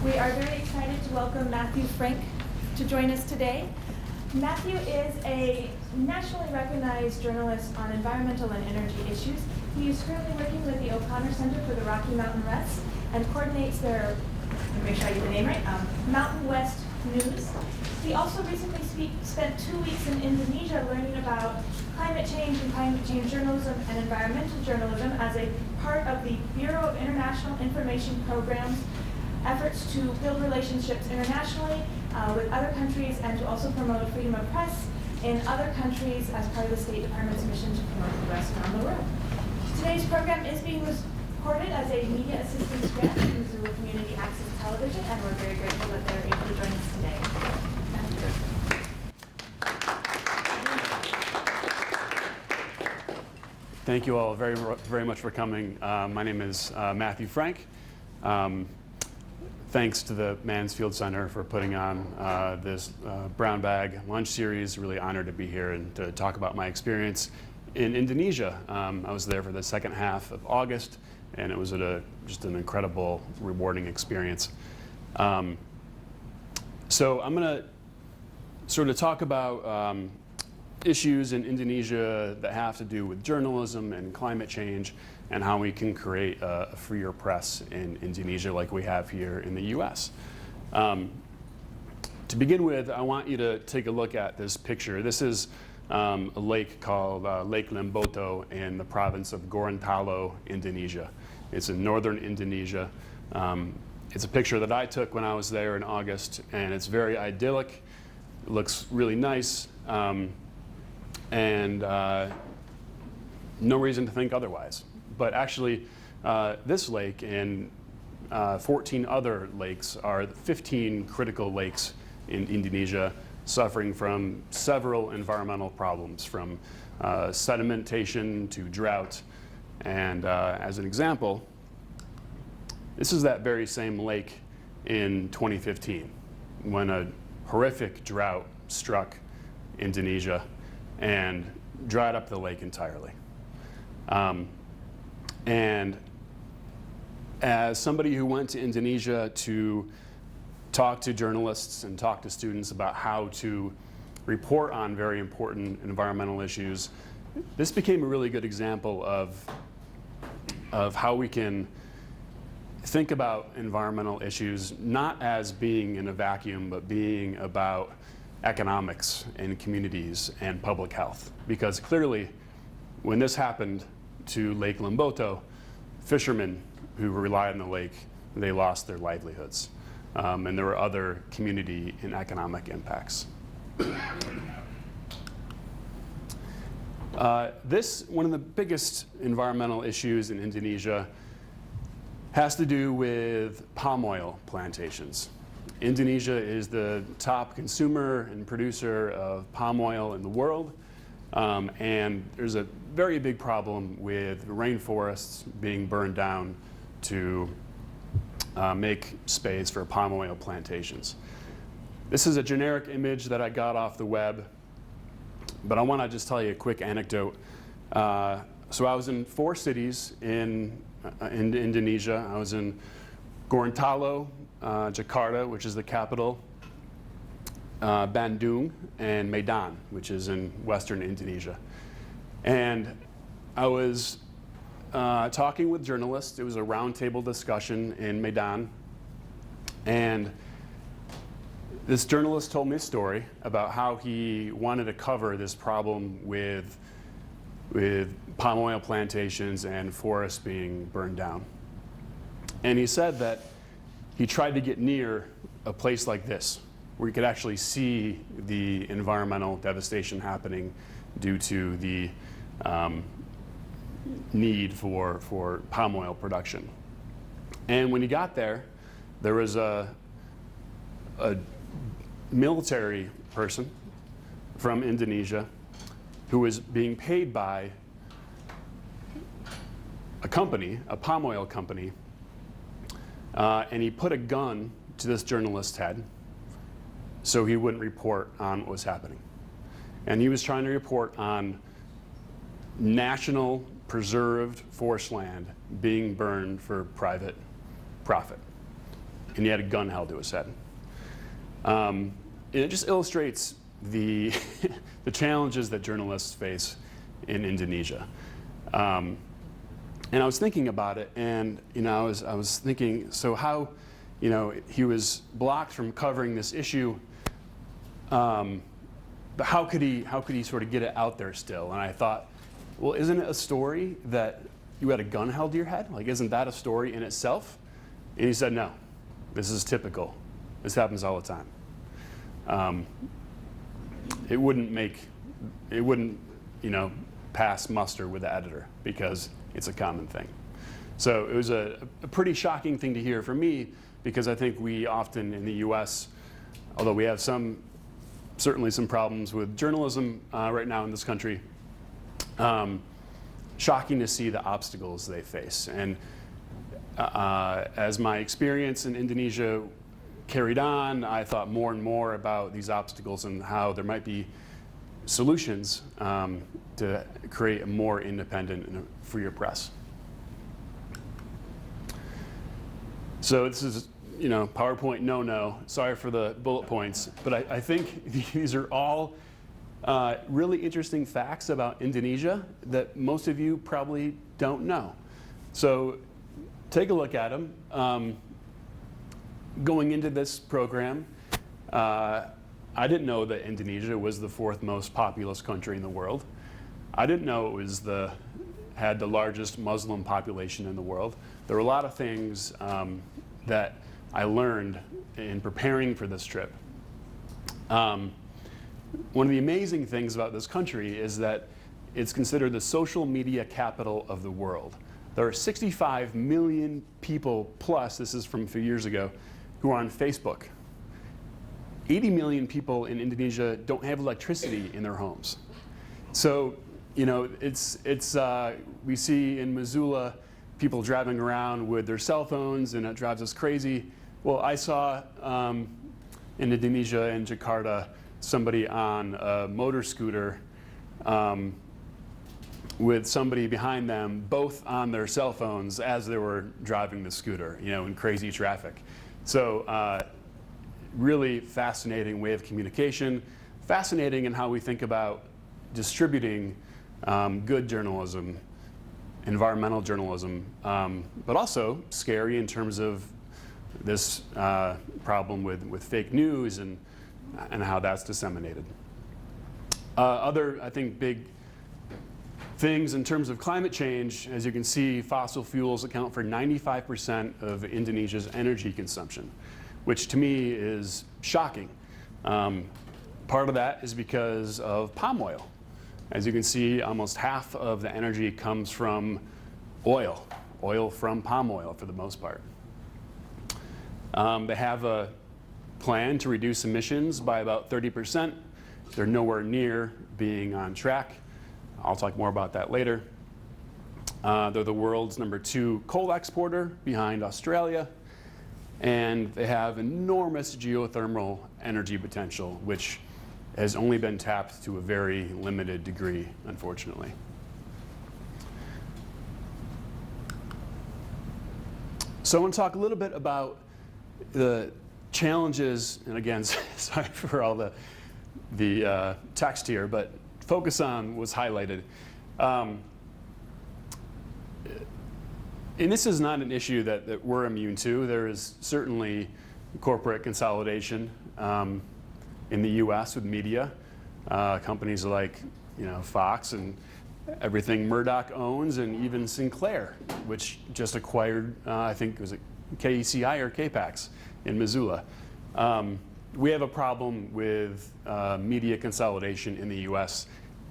We are very excited to welcome Matthew Frank to join us today. Matthew is a nationally recognized journalist on environmental and energy issues. He is currently working with the O'Connor Center for the Rocky Mountain West and coordinates their, let me make sure I get the name right, Mountain West News. He also recently spent 2 weeks in Indonesia learning about climate change and climate change journalism and environmental journalism as a part of the Bureau of International Information Programs efforts to build relationships internationally with other countries and to also promote freedom of press in other countries as part of the State Department's mission to promote the West around the world. Today's program is being recorded as a media assistance grant from Missoula Community Access Television, and we're very grateful that they're able to join us today. Thank you all very much for coming. My name is Matthew Frank. Thanks to the Mansfield Center for putting on this brown bag lunch series. Really honored to be here and to talk about my experience in Indonesia. I was there for the second half of August, and it was just an incredible, rewarding experience. So I'm going to sort of talk about issues in Indonesia that have to do with journalism and climate change and how we can create a freer press in Indonesia like we have here in the US. To begin with, I want you to take a look at this picture. This is a lake called Lake Limboto in the province of Gorontalo, Indonesia. It's in northern Indonesia. It's a picture that I took when I was there in August, and it's very idyllic. It looks really nice. And no reason to think otherwise. But actually, this lake and 14 other lakes are 15 critical lakes in Indonesia suffering from several environmental problems, from sedimentation to drought. And as an example, this is that very same lake in 2015 when a horrific drought struck Indonesia and dried up the lake entirely. And as somebody who went to Indonesia to talk to journalists and talk to students about how to report on very important environmental issues, this became a really good example of how we can think about environmental issues not as being in a vacuum, but being about economics and communities and public health. Because clearly, when this happened to Lake Limboto, fishermen who relied on the lake, they lost their livelihoods. And there were other community and economic impacts. One of the biggest environmental issues in Indonesia has to do with palm oil plantations. Indonesia is the top consumer and producer of palm oil in the world, and there's a very big problem with rainforests being burned down to make space for palm oil plantations. This is a generic image that I got off the web, but I want to just tell you a quick anecdote. So I was in 4 cities in Indonesia. I was in Gorontalo, Jakarta, which is the capital, Bandung, and Medan, which is in western Indonesia. And I was talking with journalists. It was a roundtable discussion in Medan. And this journalist told me a story about how he wanted to cover this problem with palm oil plantations and forests being burned down. And he said that he tried to get near a place like this, where you could actually see the environmental devastation happening due to the need for palm oil production. And when he got there, there was a military person from Indonesia who was being paid by a company, a palm oil company, and he put a gun to this journalist's head so he wouldn't report on what was happening. And he was trying to report on national preserved forest land being burned for private profit. and he had a gun held to his head. And it just illustrates the, the challenges that journalists face in Indonesia. And I was thinking about it, and I was thinking, so how, he was blocked from covering this issue, but how could he sort of get it out there still? And I thought, well, isn't it a story that you had a gun held to your head? Like, isn't that a story in itself? And he said, no, this is typical. This happens all the time. It wouldn't, pass muster with the editor because it's a common thing. So it was a pretty shocking thing to hear for me, because I think we often in the US, although we have certainly some problems with journalism right now in this country, shocking to see the obstacles they face. And as my experience in Indonesia carried on, I thought more and more about these obstacles and how there might be solutions to create a more independent and freer press. So this is, PowerPoint no. Sorry for the bullet points, but I think these are all really interesting facts about Indonesia that most of you probably don't know. So take a look at them. Going into this program, I didn't know that Indonesia was the 4th most populous country in the world. I didn't know it was had the largest Muslim population in the world. There were a lot of things that I learned in preparing for this trip. One of the amazing things about this country is that it's considered the social media capital of the world. There are 65 million people plus, this is from a few years ago, who are on Facebook. 80 million people in Indonesia don't have electricity in their homes. So, we see in Missoula people driving around with their cell phones, and it drives us crazy. Well, I saw in Indonesia, in Jakarta, somebody on a motor scooter with somebody behind them, both on their cell phones as they were driving the scooter, in crazy traffic. So really fascinating way of communication, fascinating in how we think about distributing good journalism, environmental journalism, but also scary in terms of this problem with fake news and how that's disseminated. Other, I think, big things in terms of climate change, as you can see, fossil fuels account for 95% of Indonesia's energy consumption, which to me is shocking. Part of that is because of palm oil. As you can see, almost half of the energy comes from oil from palm oil for the most part. They have a plan to reduce emissions by about 30%. They're nowhere near being on track. I'll talk more about that later. They're the world's #2 coal exporter behind Australia. And they have enormous geothermal energy potential, which has only been tapped to a very limited degree, unfortunately. So I want to talk a little bit about the challenges, and again, sorry for all the text here, but focus on what's highlighted. And this is not an issue that we're immune to. There is certainly corporate consolidation in the US with media. Companies like Fox and everything Murdoch owns, and even Sinclair, which just acquired, I think, was it KECI or KPAX in Missoula. We have a problem with media consolidation in the US.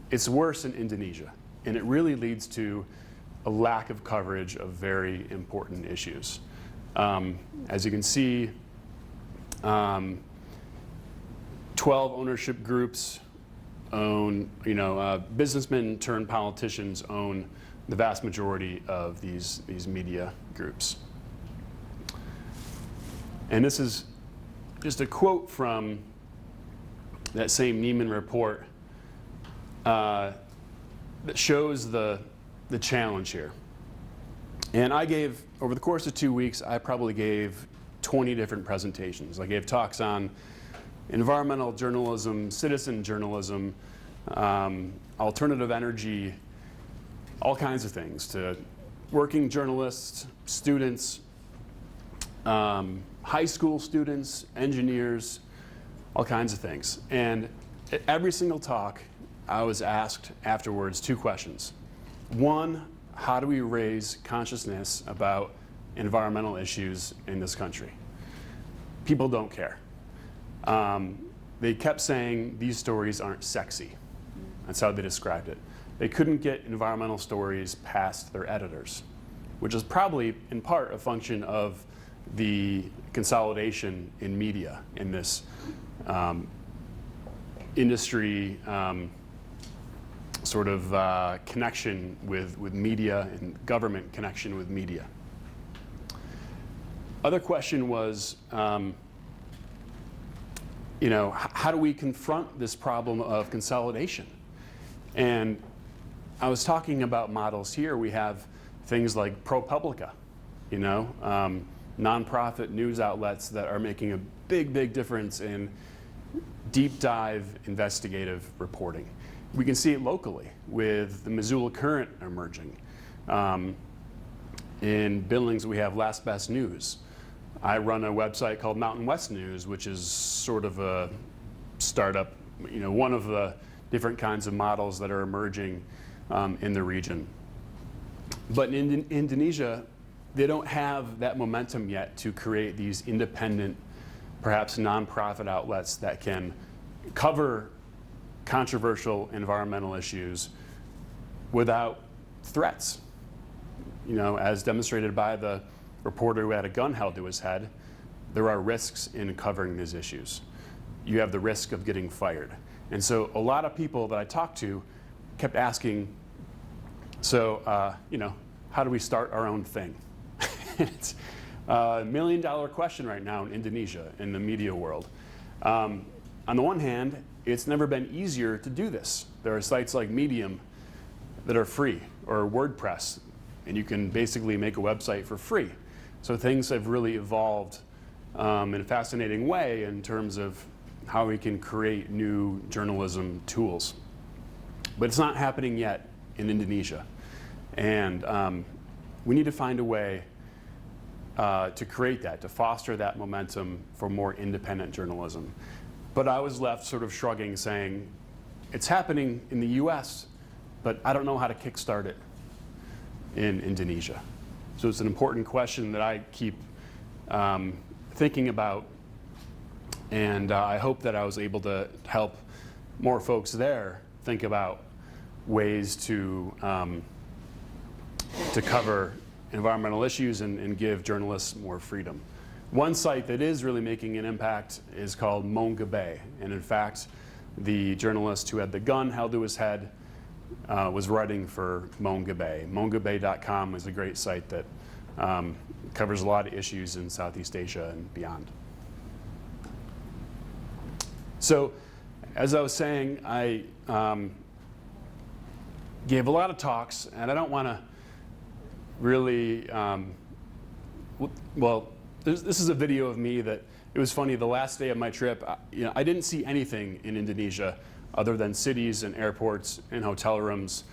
It's worse in Indonesia, and it really leads to a lack of coverage of very important issues. As you can see, 12 ownership groups own, businessmen turned politicians own the vast majority of these media groups. And this is just a quote from that same Neiman report that shows the challenge here. And I gave, over the course of 2 weeks, I probably gave 20 different presentations. I gave talks on environmental journalism, citizen journalism, alternative energy, all kinds of things, to working journalists, students, high school students, engineers, all kinds of things. And at every single talk, I was asked afterwards 2 questions. One, how do we raise consciousness about environmental issues in this country? People don't care. They kept saying these stories aren't sexy. That's how they described it. They couldn't get environmental stories past their editors, which is probably in part a function of the consolidation in media in this industry sort of connection with media and government connection with media. Other question was, you know, how do we confront this problem of consolidation? And I was talking about models here. We have things like ProPublica, you know, nonprofit news outlets that are making a big difference in deep dive investigative reporting. We can see it locally with the Missoula Current emerging. In Billings, we have Last Best News. I run a website called Mountain West News, which is sort of a startup, you know, one of the different kinds of models that are emerging in the region. But in Indonesia, they don't have that momentum yet to create these independent, perhaps nonprofit outlets that can cover controversial environmental issues without threats. You know, as demonstrated by the reporter who had a gun held to his head, there are risks in covering these issues. You have the risk of getting fired. And so a lot of people that I talked to kept asking, so, you know, how do we start our own thing? It's a $1 million question right now in Indonesia, in the media world. On the one hand, it's never been easier to do this. There are sites like Medium that are free, or WordPress, and you can basically make a website for free. So things have really evolved in a fascinating way in terms of how we can create new journalism tools. But it's not happening yet in Indonesia. And we need to find a way to create that, to foster that momentum for more independent journalism. But I was left sort of shrugging, saying, it's happening in the US, but I don't know how to kickstart it in Indonesia. So it's an important question that I keep thinking about, and I hope that I was able to help more folks there think about ways to cover environmental issues and give journalists more freedom. One site that is really making an impact is called Mongabe, and in fact, the journalist who had the gun held to his head was writing for Mongabe. Mongabe.com is a great site that covers a lot of issues in Southeast Asia and beyond. So, as I was saying, I gave a lot of talks, and I don't want to really, well, this is a video of me that, it was funny, the last day of my trip, you know, I didn't see anything in Indonesia other than cities and airports and hotel rooms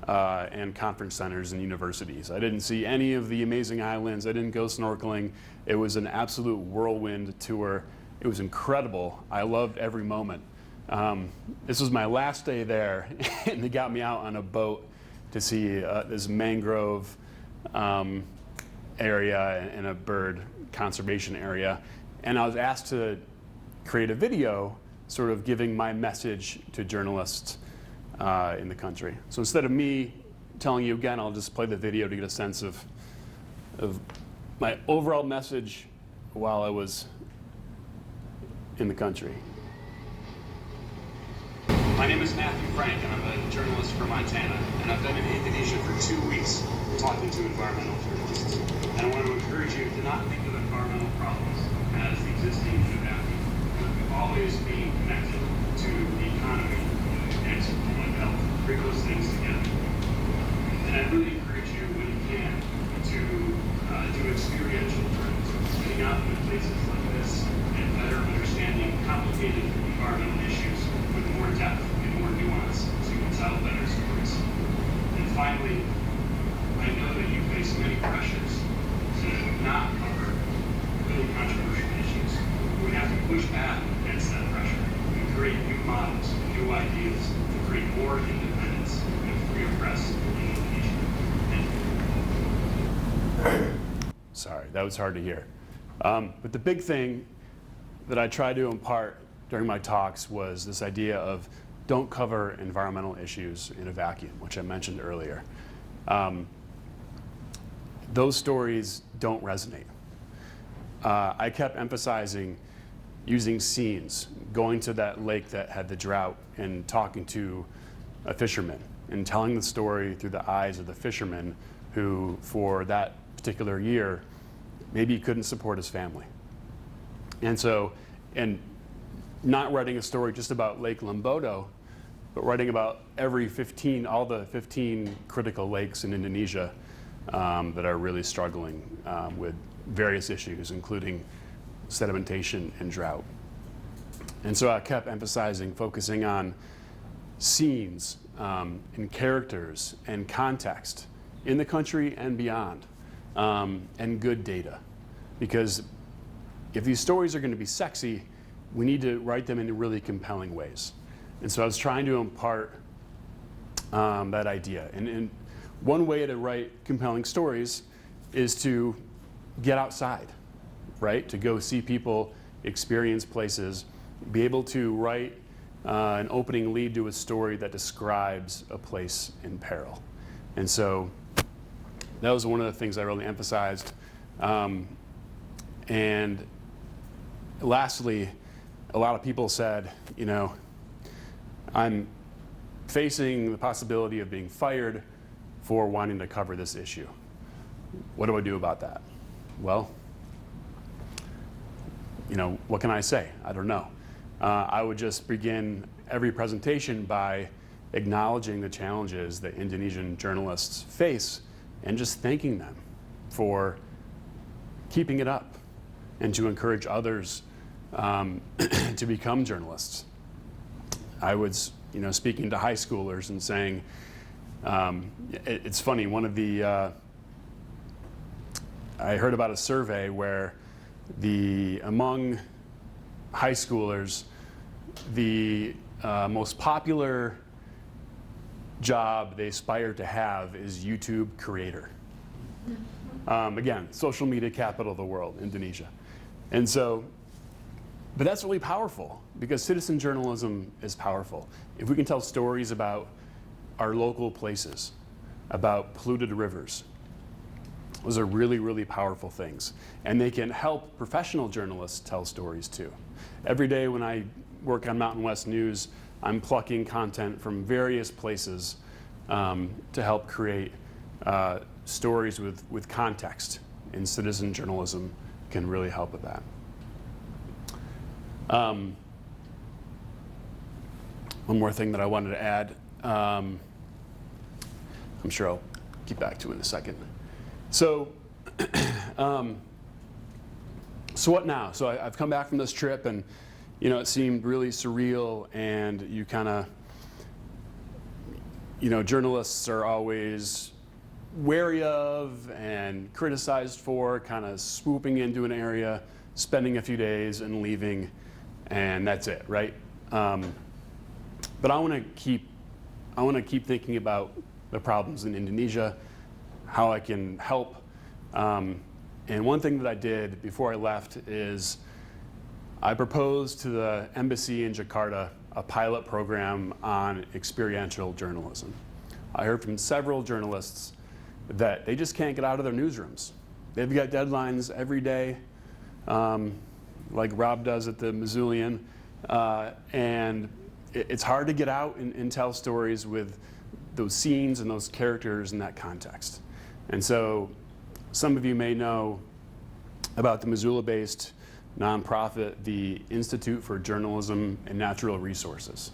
and conference centers and universities. I didn't see any of the amazing islands. I didn't go snorkeling. It was an absolute whirlwind tour. It was incredible. I loved every moment. This was my last day there, and they got me out on a boat to see this mangrove area and a bird conservation area. And I was asked to create a video sort of giving my message to journalists in the country. So instead of me telling you again, I'll just play the video to get a sense of my overall message while I was in the country. My name is Matthew Frank, and I'm a journalist from Montana, and I've been in Indonesia for 2 weeks talking to environmental journalists. And I want to encourage you to not think of environmental problems as existing in a vacuum, but always being connected to the economy and to public health. Bring those things together. And I really encourage you, when you can, to do experiential journalism, getting out in places like this and better understanding complicated environmental issues with more depth and more nuance so you can tell better stories. And finally, I know that you face many pressures to not cover really controversial issues. We have to push back against that pressure and create new models, new ideas to create more independence and freer press in Indonesia. Sorry, that was hard to hear. But the big thing that I tried to impart during my talks was this idea of don't cover environmental issues in a vacuum, which I mentioned earlier. Those stories don't resonate. I kept emphasizing using scenes, going to that lake that had the drought and talking to a fisherman and telling the story through the eyes of the fisherman who, for that particular year, maybe couldn't support his family. And not writing a story just about Lake Limbodo, but writing about all the 15 critical lakes in Indonesia that are really struggling with various issues, including sedimentation and drought. And so I kept emphasizing, focusing on scenes and characters and context in the country and beyond, and good data. Because if these stories are going to be sexy, we need to write them in really compelling ways. And so I was trying to impart that idea. And one way to write compelling stories is to get outside, right? To go see people, experience places, be able to write an opening lead to a story that describes a place in peril. And so that was one of the things I really emphasized. And lastly, a lot of people said, you know, I'm facing the possibility of being fired for wanting to cover this issue. What do I do about that? Well, you know, what can I say? I don't know. I would just begin every presentation by acknowledging the challenges that Indonesian journalists face and just thanking them for keeping it up and to encourage others to become journalists. I was, you know, speaking to high schoolers and saying, it's funny, I heard about a survey where among high schoolers, the most popular job they aspire to have is YouTube creator. Again, social media capital of the world, Indonesia. And so, but that's really powerful because citizen journalism is powerful. If we can tell stories about our local places, about polluted rivers, those are really, really powerful things. And they can help professional journalists tell stories too. Every day when I work on Mountain West News, I'm plucking content from various places to help create stories with context, and citizen journalism can really help with that. One more thing that I wanted to add, I'm sure I'll get back to in a second. So, so what now? So I've come back from this trip, and you know, it seemed really surreal, and you kind of, you know, journalists are always wary of and criticized for kind of swooping into an area, spending a few days and leaving, and that's it, right? But I want to keep thinking about the problems in Indonesia, how I can help. And one thing that I did before I left is I proposed to the embassy in Jakarta a pilot program on experiential journalism. I heard from several journalists that they just can't get out of their newsrooms. They've got deadlines every day, like Rob does at the Missoulian, and it's hard to get out and tell stories with those scenes and those characters in that context. And so some of you may know about the Missoula-based nonprofit, the Institute for Journalism and Natural Resources.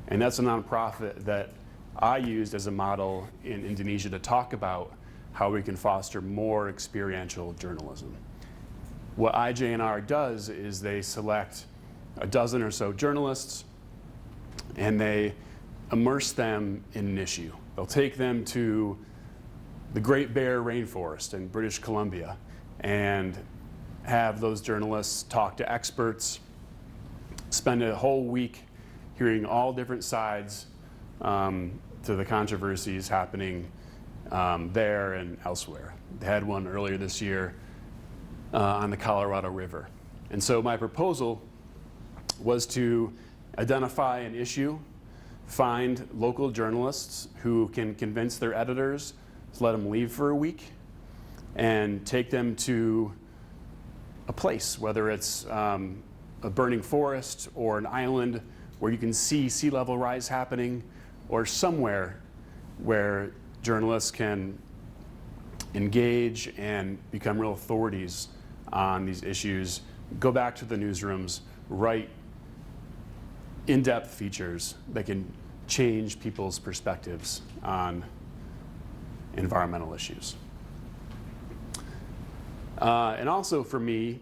And that's a nonprofit that I used as a model in Indonesia to talk about how we can foster more experiential journalism. what IJNR does is they select a dozen or so journalists and they immerse them in an issue. They'll take them to the Great Bear Rainforest in British Columbia and have those journalists talk to experts, spend a whole week hearing all different sides to the controversies happening there and elsewhere. They had one earlier this year on the Colorado River. And so my proposal was to identify an issue, find local journalists who can convince their editors to let them leave for a week, and take them to a place, whether it's a burning forest or an island where you can see sea level rise happening, or somewhere where journalists can engage and become real authorities on these issues, go back to the newsrooms, write in-depth features that can change people's perspectives on environmental issues. And also for me,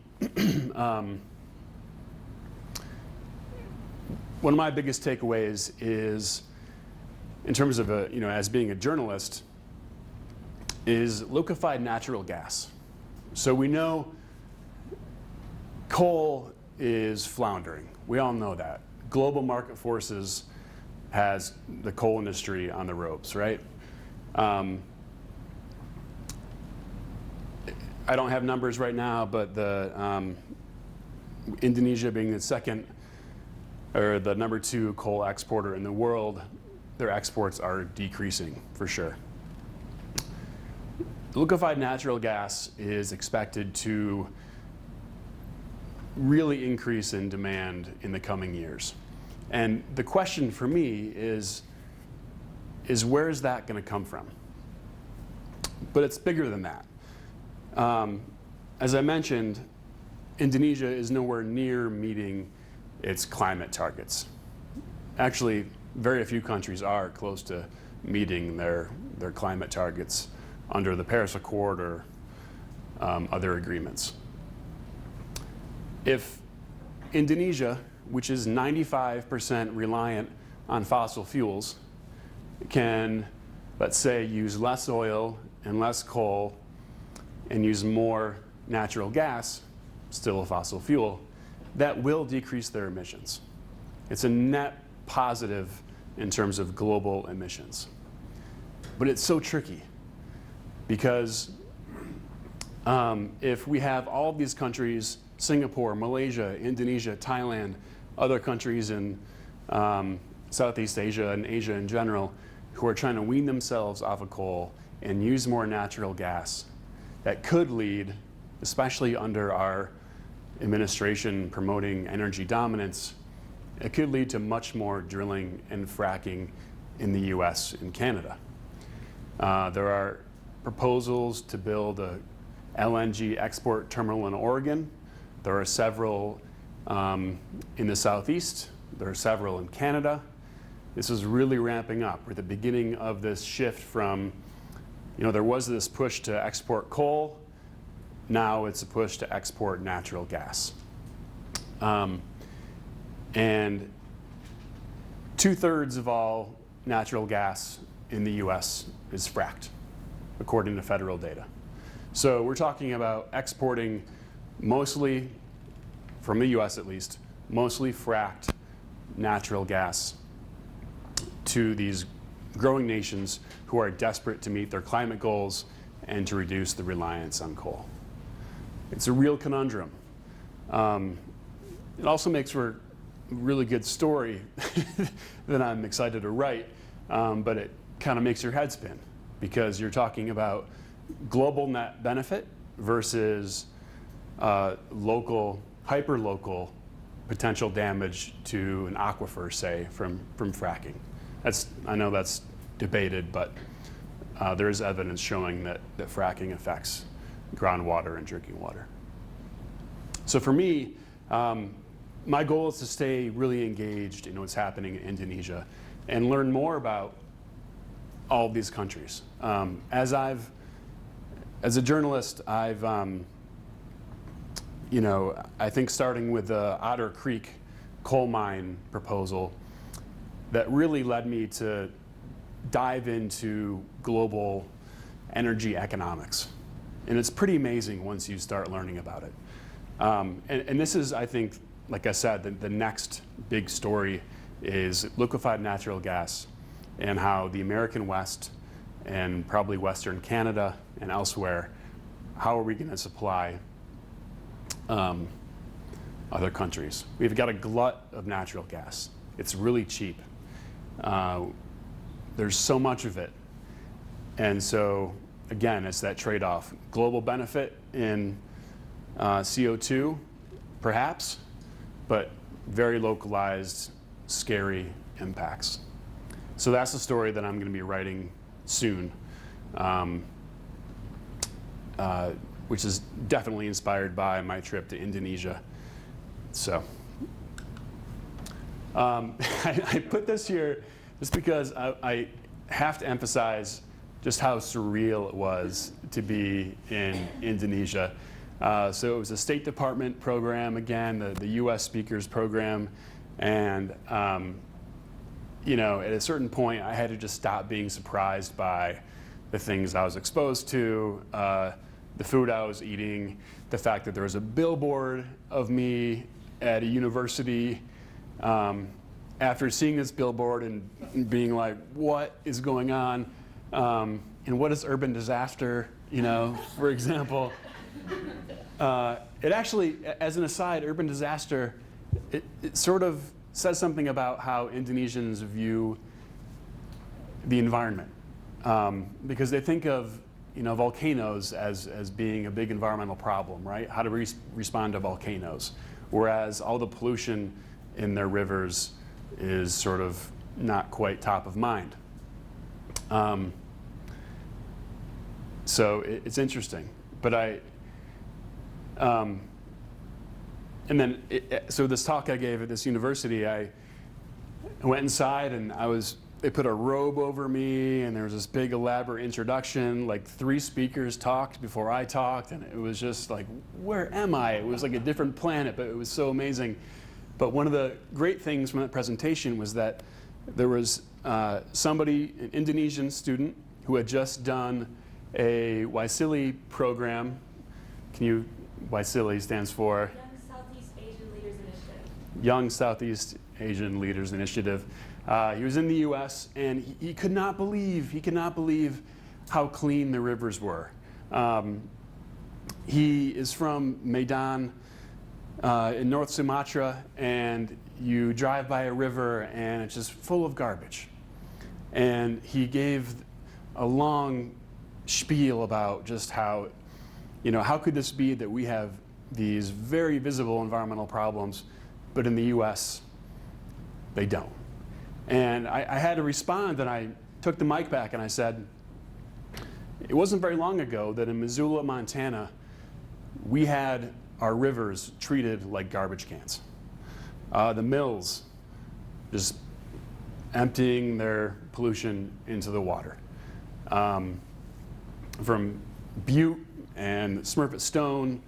one of my biggest takeaways is, in terms of as being a journalist, is liquefied natural gas. So we know coal is floundering. We all know that. Global market forces has the coal industry on the ropes, right? I don't have numbers right now, but the Indonesia being the second or the number 2 coal exporter in the world, their exports are decreasing for sure. Liquefied natural gas is expected to really increase in demand in the coming years. And the question for me is where is that going to come from? But it's bigger than that. As I mentioned, Indonesia is nowhere near meeting its climate targets. Actually, very few countries are close to meeting their climate targets under the Paris Accord or other agreements. If Indonesia, which is 95% reliant on fossil fuels, can, let's say, use less oil and less coal and use more natural gas, still a fossil fuel, that will decrease their emissions. It's a net positive in terms of global emissions. But it's so tricky because if we have all of these countries, Singapore, Malaysia, Indonesia, Thailand, other countries in Southeast Asia and Asia in general, who are trying to wean themselves off of coal and use more natural gas, that could lead, especially under our administration promoting energy dominance, it could lead to much more drilling and fracking in the US and Canada. There are proposals to build a LNG export terminal in Oregon. There are several in the Southeast. There are several in Canada. This is really ramping up. We're at the beginning of this shift from, there was this push to export coal. Now it's a push to export natural gas. And 2/3 of all natural gas in the US is fracked, according to federal data. So we're talking about exporting mostly, from the US at least, mostly fracked natural gas to these growing nations who are desperate to meet their climate goals and to reduce the reliance on coal. It's a real conundrum. It also makes for a really good story that I'm excited to write, but it kind of makes your head spin because you're talking about global net benefit versus local, hyper-local potential damage to an aquifer, say, from fracking. I know that's debated, but there is evidence showing that fracking affects groundwater and drinking water. So for me, my goal is to stay really engaged in what's happening in Indonesia and learn more about all of these countries. As a journalist, I've I think starting with the Otter Creek coal mine proposal, that really led me to dive into global energy economics. And it's pretty amazing once you start learning about it. And this is, I think, like I said, the next big story is liquefied natural gas and how the American West and probably Western Canada and elsewhere, how are we going to supply other countries? We've got a glut of natural gas. It's really cheap. There's so much of it. And so, again, it's that trade-off. Global benefit in CO2, perhaps, but very localized, scary impacts. So that's the story that I'm going to be writing soon, which is definitely inspired by my trip to Indonesia. So I put this here just because I have to emphasize just how surreal it was to be in Indonesia. So it was a State Department program, again, the US Speakers Program. And, at a certain point, I had to just stop being surprised by the things I was exposed to, the food I was eating, the fact that there was a billboard of me at a university. After seeing this billboard and being like, what is going on? And what is urban disaster, for example. It actually, as an aside, urban disaster, it sort of says something about how Indonesians view the environment. Because they think of volcanoes as being a big environmental problem, right? How to respond to volcanoes. Whereas all the pollution in their rivers is sort of not quite top of mind. So it's interesting. But so this talk I gave at this university, I went inside and they put a robe over me and there was this big elaborate introduction, like 3 speakers talked before I talked, and it was just like, where am I? It was like a different planet, but it was so amazing. But one of the great things from that presentation was that there was somebody, an Indonesian student, who had just done a YSILI program. YSILI stands for? Young Southeast Asian Leaders Initiative. Young Southeast Asian Leaders Initiative. He was in the U.S. and he could not believe how clean the rivers were. He is from Medan in North Sumatra, and you drive by a river and it's just full of garbage. And he gave a long spiel about just how, how could this be that we have these very visible environmental problems, but in the U.S., they don't. And I had to respond, and I took the mic back and I said, it wasn't very long ago that in Missoula, Montana, we had our rivers treated like garbage cans. The mills just emptying their pollution into the water. From Butte and Smurfit Stone,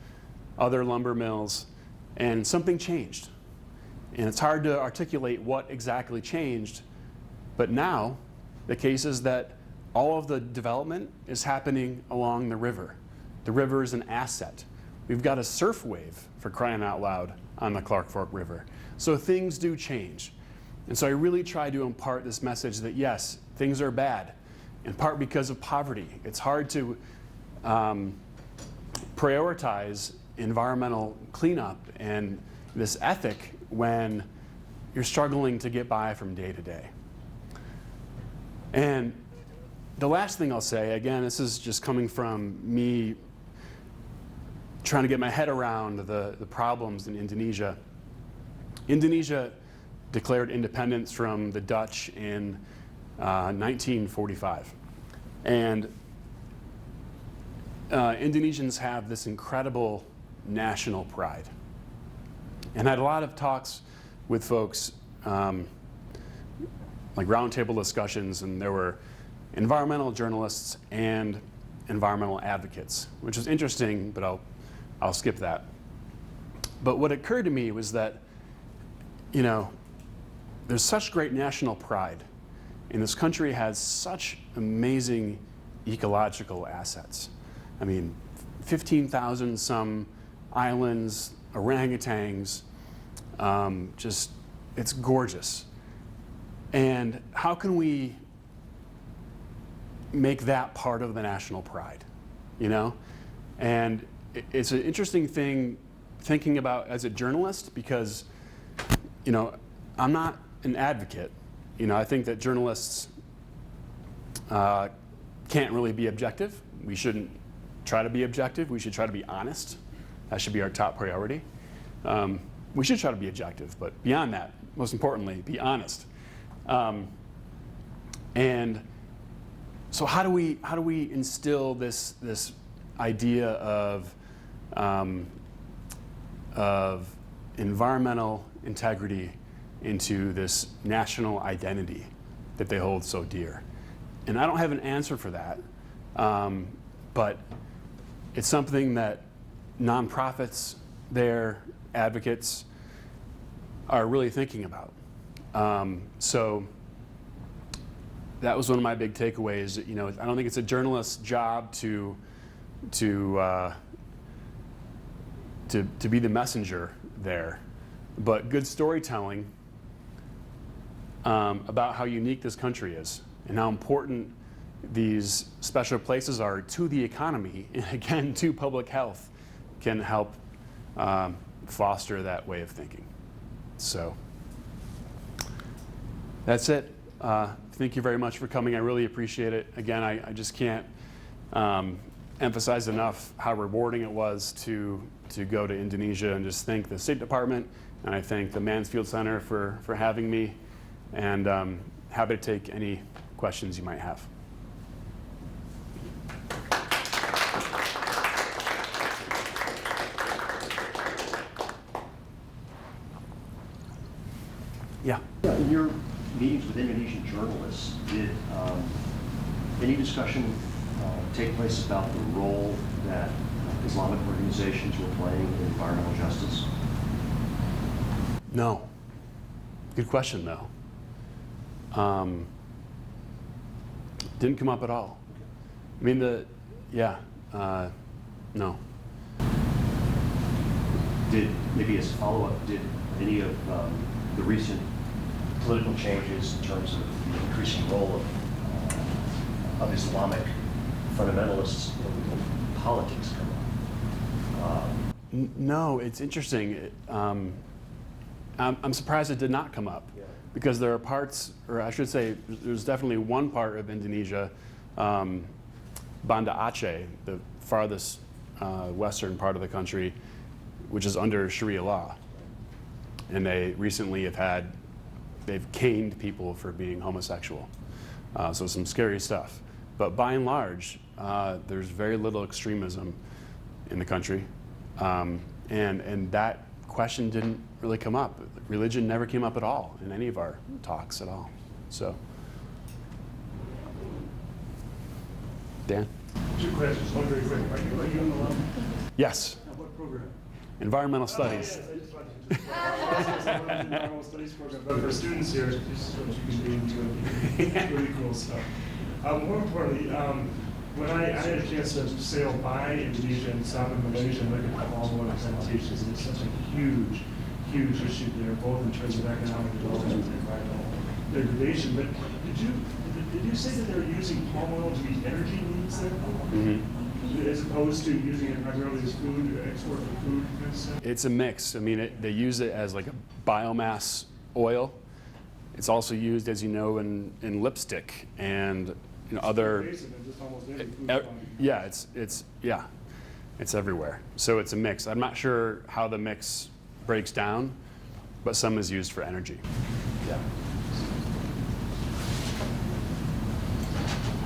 other lumber mills, and something changed. And it's hard to articulate what exactly changed, but now the case is that all of the development is happening along the river. The river is an asset. We've got a surf wave, for crying out loud, on the Clark Fork River. So things do change. And so I really try to impart this message that yes, things are bad, in part because of poverty. It's hard to prioritize environmental cleanup and this ethic when you're struggling to get by from day to day. And the last thing I'll say, again, this is just coming from me trying to get my head around the problems in Indonesia. Indonesia declared independence from the Dutch in 1945. And Indonesians have this incredible national pride. And I had a lot of talks with folks, like roundtable discussions, and there were environmental journalists and environmental advocates, which is interesting, but I'll skip that. But what occurred to me was that, there's such great national pride, and this country has such amazing ecological assets. I mean, 15,000 some islands, orangutans, it's gorgeous. And how can we make that part of the national pride, And it's an interesting thing thinking about as a journalist because, I'm not an advocate. I think that journalists can't really be objective. We shouldn't try to be objective. We should try to be honest. That should be our top priority. We should try to be objective, but beyond that, most importantly, be honest. And so how do we instill this idea of environmental integrity into this national identity that they hold so dear? And I don't have an answer for that, but it's something that nonprofits, their advocates, are really thinking about. So that was one of my big takeaways. I don't think it's a journalist's job to be the messenger there, but good storytelling about how unique this country is and how important these special places are to the economy and again to public health can help foster that way of thinking. So that's it. Thank you very much for coming. I really appreciate it. Again, I just can't emphasize enough how rewarding it was to go to Indonesia, and just thank the State Department, and I thank the Mansfield Center for having me, and happy to take any questions you might have. Yeah. In your meetings with Indonesian journalists, did any discussion take place about the role that Islamic organizations were playing in environmental justice? No. Good question, though. Didn't come up at all. I mean, no. Maybe as a follow-up, did any of the recent political changes in terms of the increasing role of Islamic fundamentalists in politics come up? No, it's interesting. I'm surprised it did not come up, because there are parts, or I should say, there's definitely one part of Indonesia, Banda Aceh, the farthest western part of the country, which is under Sharia law. And they recently they've caned people for being homosexual. So some scary stuff. But by and large, there's very little extremism in the country. And that question didn't really come up. Religion never came up at all in any of our talks at all. So, Dan? Two questions, one very quick. Are you on the line? Yes. What program? Environmental studies. Yes, I just wanted to environmental studies program, but for students here, just what you can do, really cool stuff. More importantly, when I had a chance to sail by Indonesia and stop in Malaysia and look at all the plantations, and it's such a huge issue there, both in terms of economic development and environmental degradation. But did you say that they're using palm oil to meet energy needs there? Mm-hmm. As opposed to using it primarily as food, export for food kind of stuff? It's a mix. I mean, they use it as like a biomass oil. It's also used, as you know, in lipstick and other. Just almost any food Yeah, it's everywhere. So it's a mix. I'm not sure how the mix breaks down, but some is used for energy. Yeah.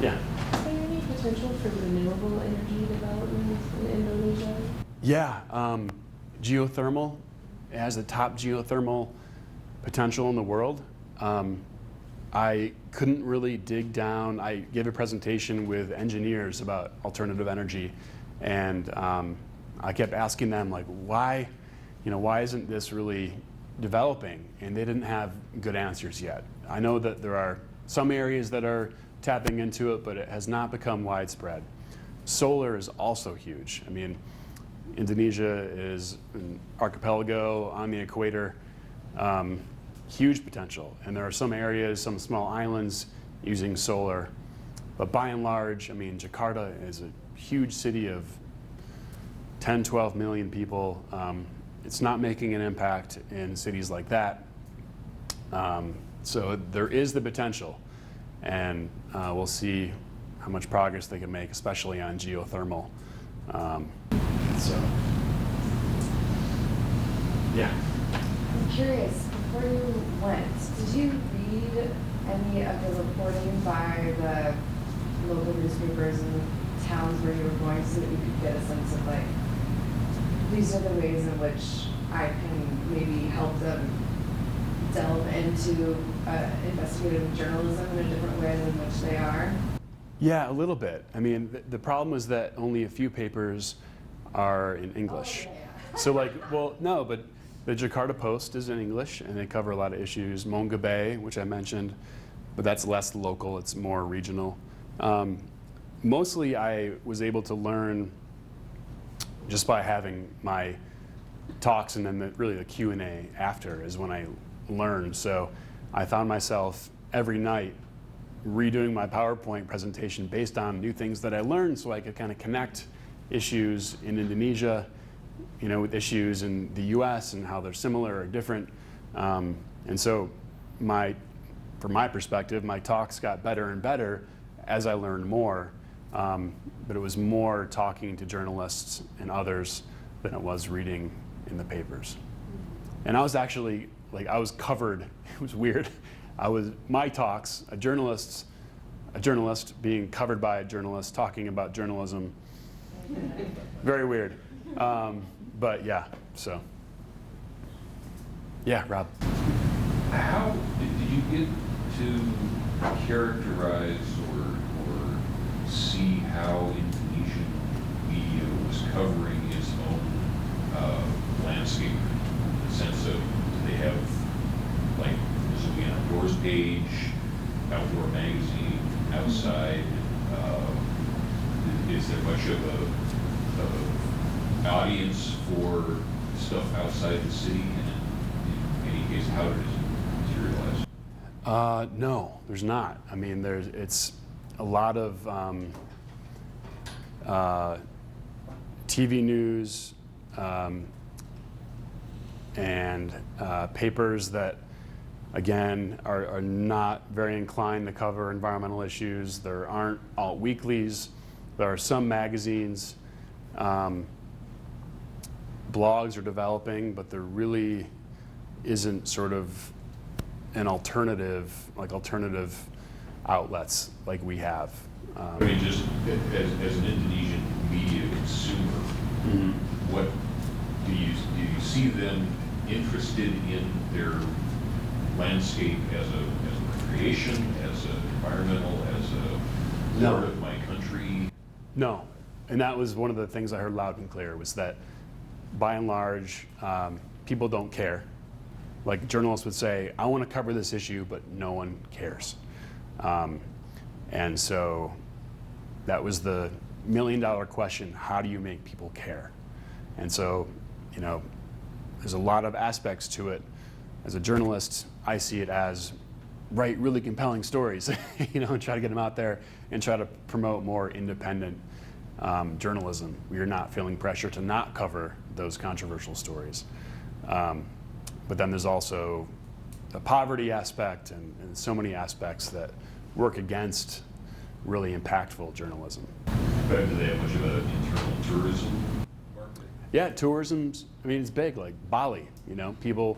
Yeah. Is there any potential for renewable energy development in Indonesia? Yeah, geothermal. It has the top geothermal potential in the world. I couldn't really dig down. I gave a presentation with engineers about alternative energy, and I kept asking them, like, why why isn't this really developing? And they didn't have good answers yet. I know that there are some areas that are tapping into it, but it has not become widespread. Solar is also huge. I mean, Indonesia is an archipelago on the equator, huge potential. And there are some areas, some small islands using solar. But by and large, I mean, Jakarta is a huge city of 10, 12 million people. It's not making an impact in cities like that. So there is the potential. And we'll see how much progress they can make, especially on geothermal. So, yeah. I'm curious, before you went, did you read any of the reporting by the local newspapers in the towns where you were going so that you could get a sense of like, these are the ways in which I can maybe help them delve into investigative journalism in a different way than which they are? Yeah, a little bit. I mean, the problem is that only a few papers are in English. Oh, yeah. So like, well, no, but the Jakarta Post is in English and they cover a lot of issues. Monga Bay, which I mentioned, but that's less local, it's more regional. Mostly I was able to learn just by having my talks, and then really the Q&A after is when I learned. So I found myself every night redoing my PowerPoint presentation based on new things that I learned, so I could kind of connect issues in Indonesia, with issues in the US and how they're similar or different. And so from my perspective, my talks got better and better as I learned more. But it was more talking to journalists and others than it was reading in the papers. And I was actually, I was covered, it was weird. My talks, a journalist being covered by a journalist talking about journalism, very weird. But yeah, so. Yeah, Rob. How did you get to characterize or see how Indonesian media was covering its own landscape? In the sense of, do they have, is it an outdoors page, outdoor magazine, outside? Is there much of a audience for stuff outside the city? And in any case, how did it materialize? No, there's not. I mean, it's a lot of TV news and papers that, again, are not very inclined to cover environmental issues. There aren't alt weeklies. There are some magazines. Blogs are developing, but there really isn't sort of an alternative outlets like we have. I mean, just as an Indonesian media consumer, what do you see them interested in their landscape as a recreation, as an environmental, as a part of my country? No, and that was one of the things I heard loud and clear, was that by and large, people don't care. Like journalists would say, I want to cover this issue, but no one cares. And so that was the million-dollar question: how do you make people care? And so, there's a lot of aspects to it. As a journalist, I see it as write really compelling stories, and try to get them out there and try to promote more independent journalism. We are not feeling pressure to not cover those controversial stories. But then there's also the poverty aspect and so many aspects that work against really impactful journalism. But do they have much of an internal tourism market? Yeah, tourism's, it's big, like Bali, people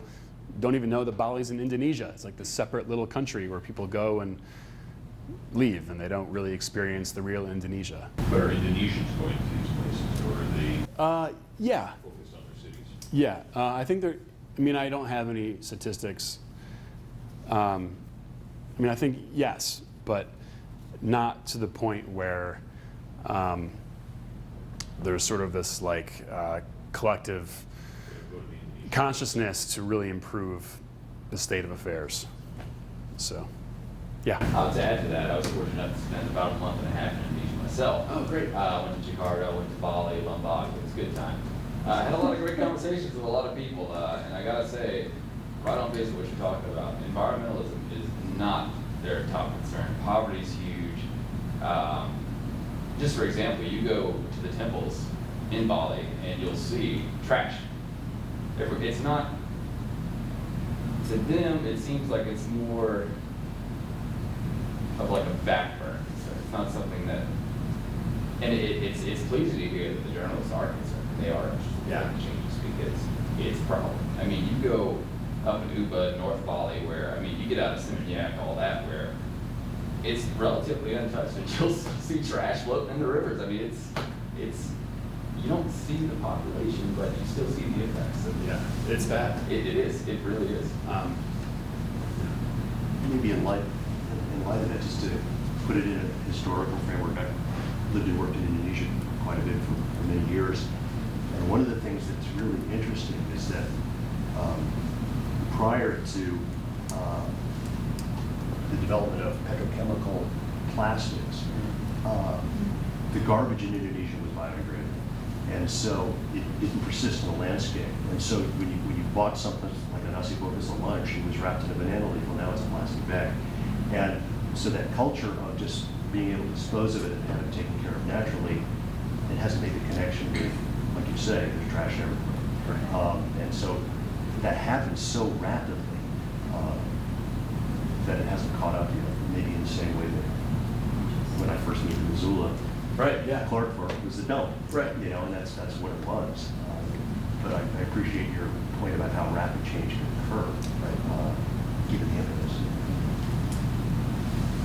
don't even know that Bali's in Indonesia. It's like this separate little country where people go and leave, and they don't really experience the real Indonesia. But are Indonesians going to these places, or are they yeah. focused on their cities? Yeah, I think I don't have any statistics. I think yes, but not to the point where there's sort of this collective, consciousness to really improve the state of affairs. So, yeah. To add to that, I was fortunate enough to spend about a month and a half in Indonesia myself. Oh, great. Went to Jakarta, went to Bali, Lombok. It was a good time. I had a lot of great conversations with a lot of people, and I gotta say, right on face of what you're talking about, environmentalism is not their top concern. Poverty is huge. Just for example, you go to the temples in Bali and you'll see trash. It's not, to them, it seems like it's more of like a backburner. So it's not something that, and it's pleasing to hear that the journalists are concerned. They are interested in making changes because it's a problem. I mean, you go up in Ubud, North Bali, where, I mean, you get out of Seminyak, all that, where it's relatively untouched, and you'll see trash floating in the rivers. I mean, it's you don't see the population, but you still see the effects. Yeah, it's bad. It is. It really is. Maybe in light of that, just to put it in a historical framework, I lived and worked in Indonesia quite a bit for many years. And one of the things that's really interesting is that prior to the development of petrochemical plastics, the garbage in Indonesia was biodegradable. And so it didn't persist in the landscape. And so when you bought something like a nasi bogus at lunch, it was wrapped in a banana leaf. Well, now it's a plastic bag. And so that culture of just being able to dispose of it and have it taken care of naturally, it hasn't made the connection with, like you say, there's trash everywhere. And so that happens so rapidly that it hasn't caught up yet, maybe in the same way that when I first moved to Missoula, Right, yeah. Clarkport was the dump. Right. You know, and that's what it was. But I appreciate your point about how rapid change can occur, given the impetus.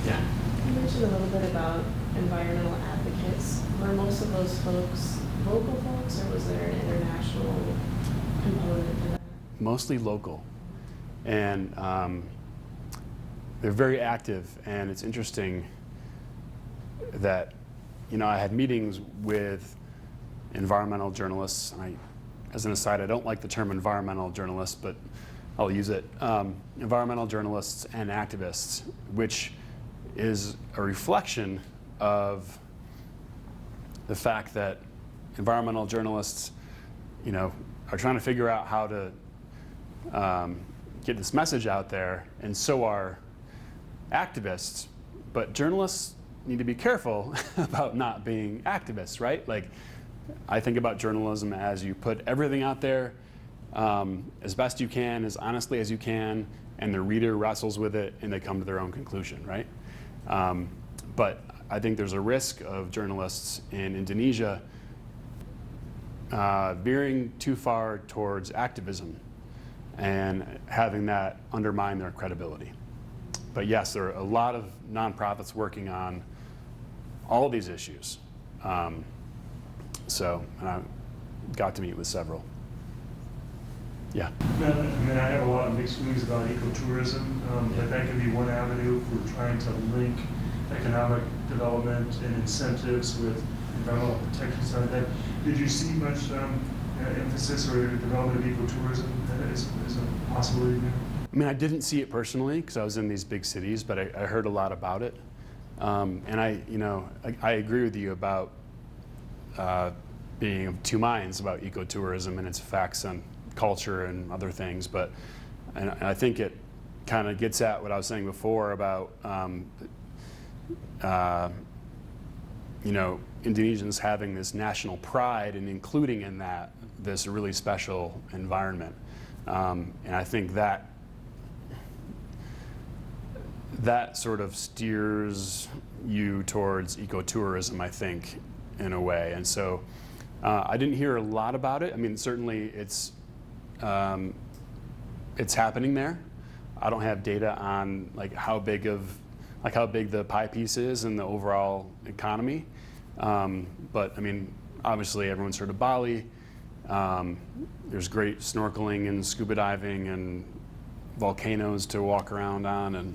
Yeah. You mentioned a little bit about environmental advocates. Were most of those folks local folks, or was there an international component to that? Mostly local. And they're very active, and it's interesting that, you know, I had meetings with environmental journalists, and as an aside, I don't like the term environmental journalist, but I'll use it. Environmental journalists and activists, which is a reflection of the fact that environmental journalists, you know, are trying to figure out how to get this message out there, and so are activists. But journalists need to be careful about not being activists, right? Like, I think about journalism as you put everything out there as best you can, as honestly as you can, and the reader wrestles with it and they come to their own conclusion, right? But I think there's a risk of journalists in Indonesia veering too far towards activism and having that undermine their credibility. But yes, there are a lot of nonprofits working on all of these issues. So, and I got to meet with several. Yeah. I have a lot of mixed feelings about ecotourism, but that can be one avenue for trying to link economic development and incentives with environmental protection side of that. Did you see much emphasis or development of ecotourism as a possibility there? I mean, I didn't see it personally because I was in these big cities, but I heard a lot about it. And I agree with you about being of two minds about ecotourism and its effects on culture and other things. But and I think it kind of gets at what I was saying before about Indonesians having this national pride and including in that this really special environment. And I think that sort of steers you towards ecotourism, I think, in a way. And so I didn't hear a lot about it. I mean, certainly it's happening there. I don't have data on how big the pie piece is in the overall economy. But I mean, obviously everyone's heard of Bali. There's great snorkeling and scuba diving and volcanoes to walk around on and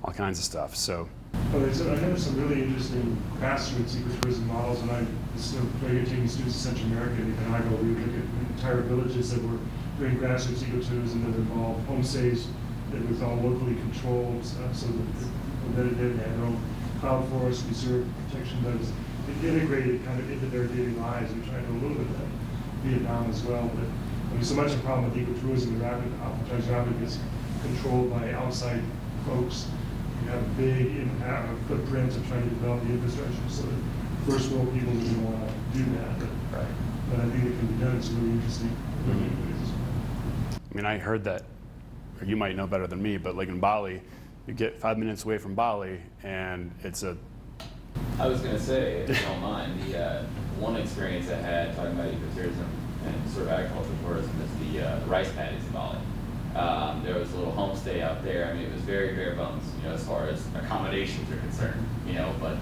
all kinds of stuff. So. Well, I know some really interesting grassroots ecotourism models, and I was taking students to Central America, and I go, we look at entire villages that were doing grassroots ecotourism that involved homestays that was all locally controlled, so that they had their own cloud forest reserve protection that was integrated kind of into their daily lives. We tried to do a little bit of that in Vietnam as well, but I mean, so much of the problem with ecotourism, oftentimes rapid is controlled by outside folks. You have a big impact, footprint of trying to develop the infrastructure so that first world people didn't want to do that. But I think it can be done. It's really interesting. I mean, I heard that, or you might know better than me, but like in Bali, you get 5 minutes away from Bali, and it's a. I was going to say, if you don't mind, the one experience I had talking about ecotourism and sort of agricultural tourism is the rice paddies in Bali. There was a little homestay out there. I mean, it was very bare bones, you know, as far as accommodations are concerned, you know, but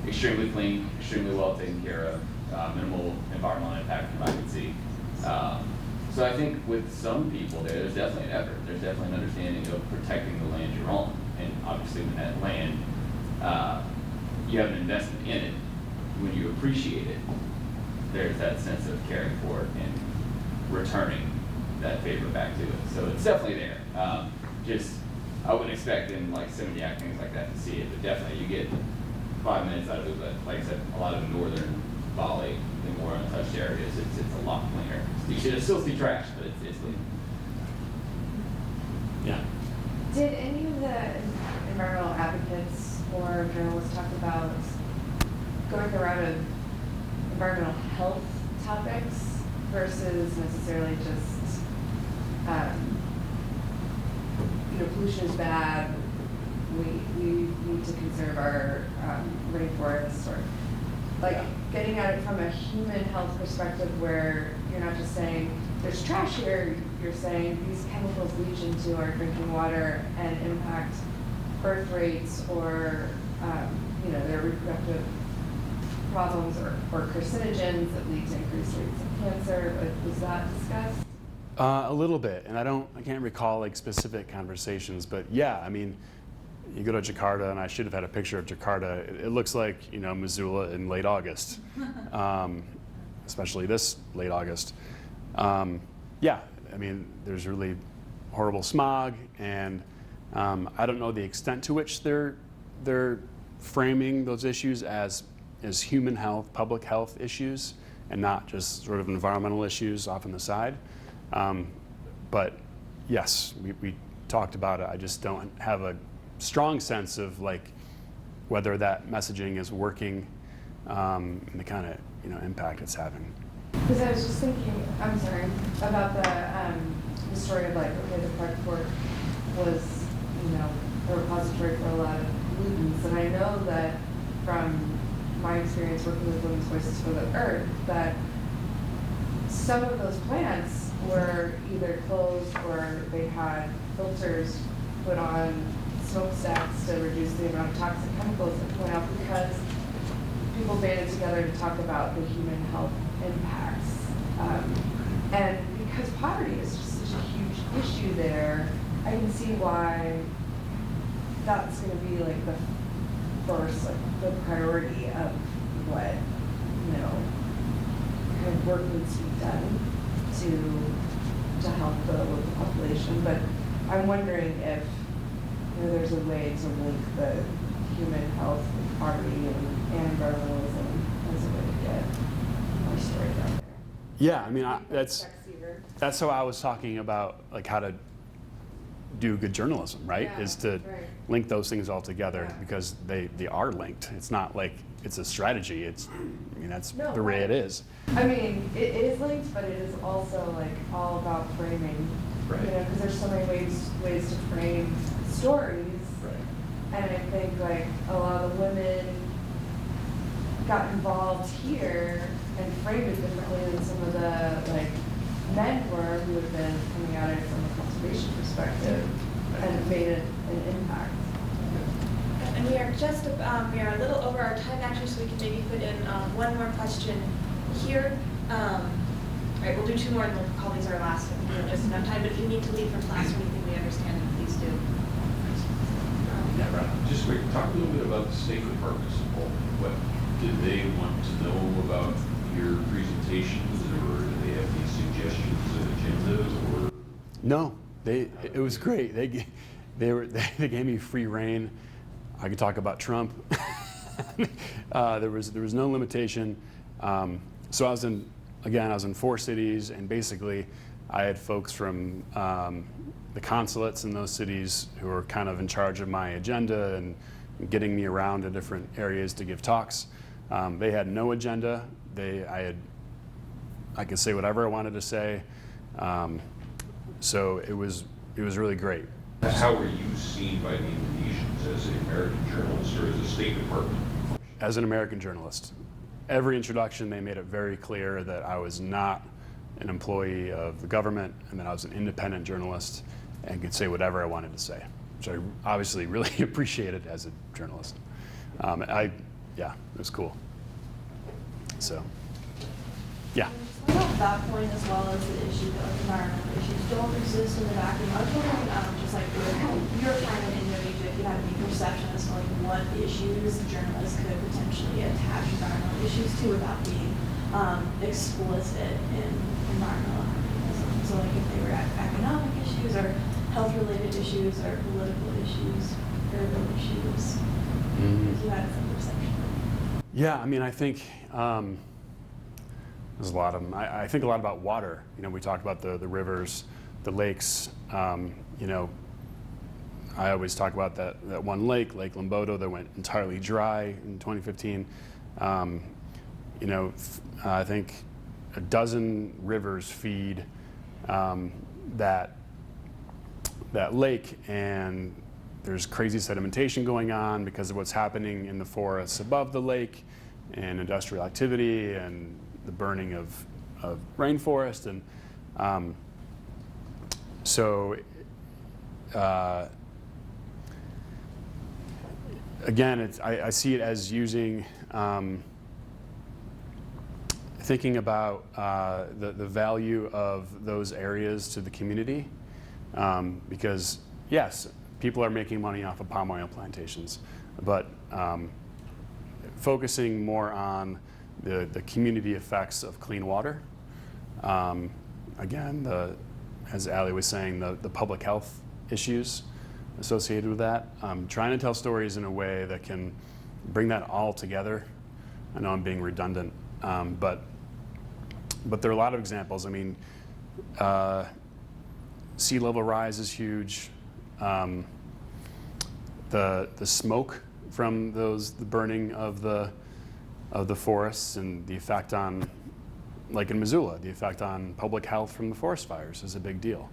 extremely clean, extremely well taken care of, minimal environmental impact from what I could see. So I think with some people there's definitely an effort. There's definitely an understanding of protecting the land you're on, and obviously when that land, you have an investment in it. When you appreciate it, there's that sense of caring for it and returning that favor back to it. So it's definitely there. I wouldn't expect in like Seminyak, things like that to see it, but definitely you get 5 minutes out of it. But like I said, a lot of northern Bali, the more untouched areas, it's a lot cleaner. You should still see trash, but it's clean. Yeah. Did any of the environmental advocates or journalists talk about going the route of environmental health topics versus necessarily just, pollution is bad, we need to conserve our rainforests, or getting at it from a human health perspective where you're not just saying there's trash here, you're saying these chemicals leach into our drinking water and impact birth rates or their reproductive problems or carcinogens that lead to increased rates of cancer. Was that discussed? A little bit, and I can't recall like specific conversations, but yeah, I mean, you go to Jakarta, and I should have had a picture of Jakarta. It looks like, Missoula in late August, especially this late August. Yeah, I mean, there's really horrible smog, and I don't know the extent to which they're framing those issues as human health, public health issues, and not just sort of environmental issues off on the side. But yes, we talked about it. I just don't have a strong sense of whether that messaging is working and the kind of impact it's having. Because I was just thinking, I'm sorry, about the story of the Park Fork was a repository for a lot of pollutants, and I know that from my experience working with Women's Voices for the Earth that some of those plants were either closed or they had filters put on smokestacks to reduce the amount of toxic chemicals that went out because people banded together to talk about the human health impacts. And because poverty is just such a huge issue there, I can see why that's going to be the first, the priority of what, kind of work needs to be done to help the local population. But I'm wondering if there's a way to link the human health with poverty and environmentalism as a way to get more stories out there. Yeah, I mean, that's how I was talking about how to do good journalism, right? Yeah, is to link those things all together because they are linked. It's not like it's a strategy. That's the way it is. I mean, it is linked, but it is also all about framing. Right. Because there's so many ways to frame stories. Right. And I think a lot of the women got involved here and framed it differently than some of the men were who have been coming at it from a conservation perspective and made an impact. And we are we are a little over our time actually, so we can maybe put in one more question here. All right, we'll do two more and we'll call these our last. We have just enough time, but if you need to leave for class or anything, we understand, please do. Yeah, right. Just wait, talk a little bit about the state department's involvement. What did they want to know about your presentations, or do they have any suggestions No, it was great. They gave me free reign. I could talk about Trump. There was no limitation. So I was in 4 cities, and basically I had folks from the consulates in those cities who were kind of in charge of my agenda and getting me around to different areas to give talks. They had no agenda. I could say whatever I wanted to say. So it was really great. How were you seen by the Indonesians, as an American journalist or as a State Department? As an American journalist. Every introduction, they made it very clear that I was not an employee of the government and that I was an independent journalist and could say whatever I wanted to say, which I obviously really appreciated as a journalist. Yeah, it was cool. So, yeah. What about that point as well as the issue of environmental issues don't exist in the vacuum? I was wondering, just like with your time in Indonesia, if you had any perception as to like what issues journalists could potentially attach environmental issues to without being explicit in environmental activism. So like if they were economic issues or health-related issues or political issues, urban issues, if you had some perception. Yeah, I mean, I think there's a lot of them. I think a lot about water. You know, we talked about the rivers, the lakes. You know, I always talk about that one lake, Lake Limbodo, that went entirely dry in 2015. You know, I think a dozen rivers feed that lake, and there's crazy sedimentation going on because of what's happening in the forests above the lake and industrial activity and the burning of rainforest. And so again, I see it as using, thinking about the value of those areas to the community, because yes, people are making money off of palm oil plantations, but focusing more on the community effects of clean water. Again, as Ali was saying, the public health issues associated with that. Trying to tell stories in a way that can bring that all together. I know I'm being redundant, but there are a lot of examples. I mean, sea level rise is huge. The smoke from the burning of the forests and the effect on, like in Missoula, the effect on public health from the forest fires is a big deal.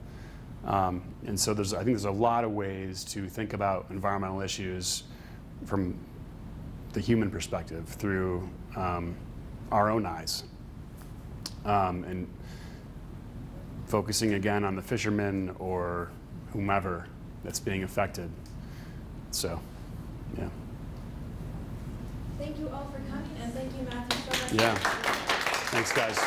And so I think there's a lot of ways to think about environmental issues from the human perspective through our own eyes. And focusing again on the fishermen or whomever that's being affected. So, yeah. Thank you all for coming, and thank you, Matthew, so much. Yeah. Thanks, guys.